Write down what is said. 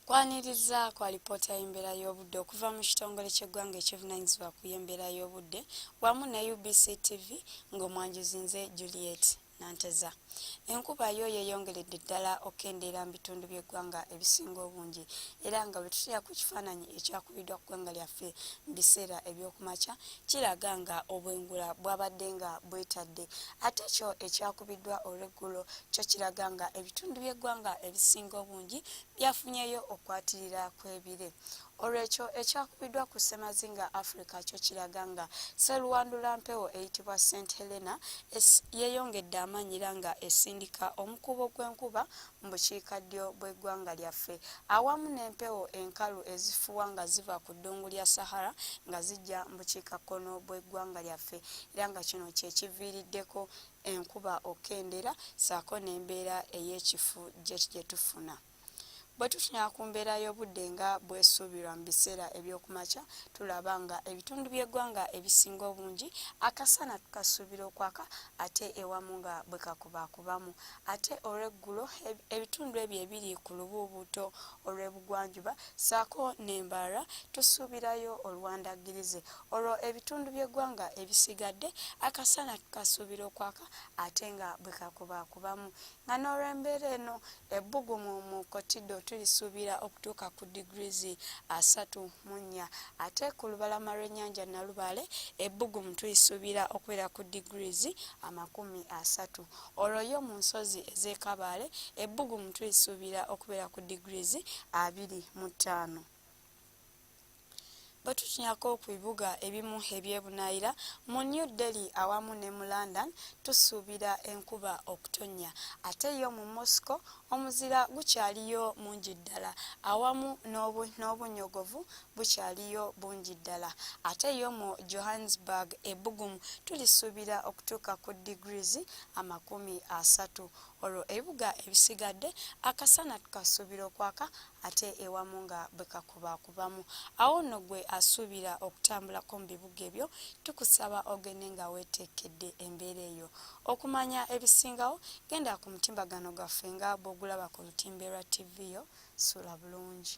Kwaniriza kwa lipoota y'embeera y'obudde okuva mu kitongole ky'eggwanga ekivunaanyizibwa ku y'embeera y'obudde wamu ne UBC TV ng'omwanjuzi nze Juliet Nanteza. Enkuba yo yeeyongeredde ddala okkendeera mu bitundu by'eggwanga ebisinga obungi era nga bwe tutera ku kifaananyi ekyakubiddwa ku ggwanga lyaffe mu biseera eby'okumakya kiraga nga obwengula bwabadde nga bwetadde ate ekyo ekyakubiddwa olw'eggulo kyo kiraga nga ebitundu by'eggwanga ebisinga obungi byafunyeyo okwatirira kw'ebire. Olw'ekyo ekyakubiddwa ku Ssemazinga Africa kyo kiraga nga sseruwandula mpewo eyitibwa St. Helena yeeyongedde amaanyi era nga esindika omukubo gw'enkuba mu bukiikaddyo bw'eggwanga lyaffe awamu n'empewo enkalu ezifuwa nga ziva ku ddungu lya Sahara nga zijja mu bukiikakkono bw'eggwanga lyaffe era nga kino kye kiviiriddeko enkuba okkendeera ssaako n'embeera ey'ekifu gye tufuna. Bwe tutunya ku mbeera y'obudde nga bwesuubirwa mu biseera eby'okumakya tulaba nga ebitundu by'eggwanga ebisinga obungi akasana tukasuubira okwaka ate ewamu nga bwe kakubaakubamu ate olw'eggulo ebitundu ebyo ebiri ku lubuubuuto olw'ebugwanjuba ssaako n'embaara tusuubirayo olwandagirize olwo ebitundu by'eggwanga ebisigadde akasana tukasuubira okwaka ate nga bwe kakubaakubamu nga n'olw'embeera eno ebbugumu mu Kotido tulisuubira okutuuka ku degrees 34 ate ku lubalama lw'ennyanja Nalubaale ebbugumu tulisuubira okubeera ku degrees 30. Olwo yo mu nsozi ez'e Kabaale ebbugumu tulisuubira okubeera ku degrees 25. Bwe tutunyako ku bibuga ebimu eby'ebunaayira mu New Delhi awamu ne mu London tusuubira enkuba okutonnya ate yo mu Moscow omuzira gukyaliyo mungi ddala awamu n'obunyogovu bukyaliyo bungi ddala ate yo mu Johannesburg ebbugumu tulisuubira okutuuka ku degrees 30. Olwo ebibuga ebisigadde akasana tukasuubira okwaka ate ewamu nga bwe kakubaakubamu awo nno gwe asuubira okutambulako mu bibuga ebyo tukusaba ogende nga weeteekedde embeera eyo. Okumanya ebisingawo genda ku mutimbagano gwaffe nga bw'ogulaba ku lutimbe lwa TV yo sula bulungi.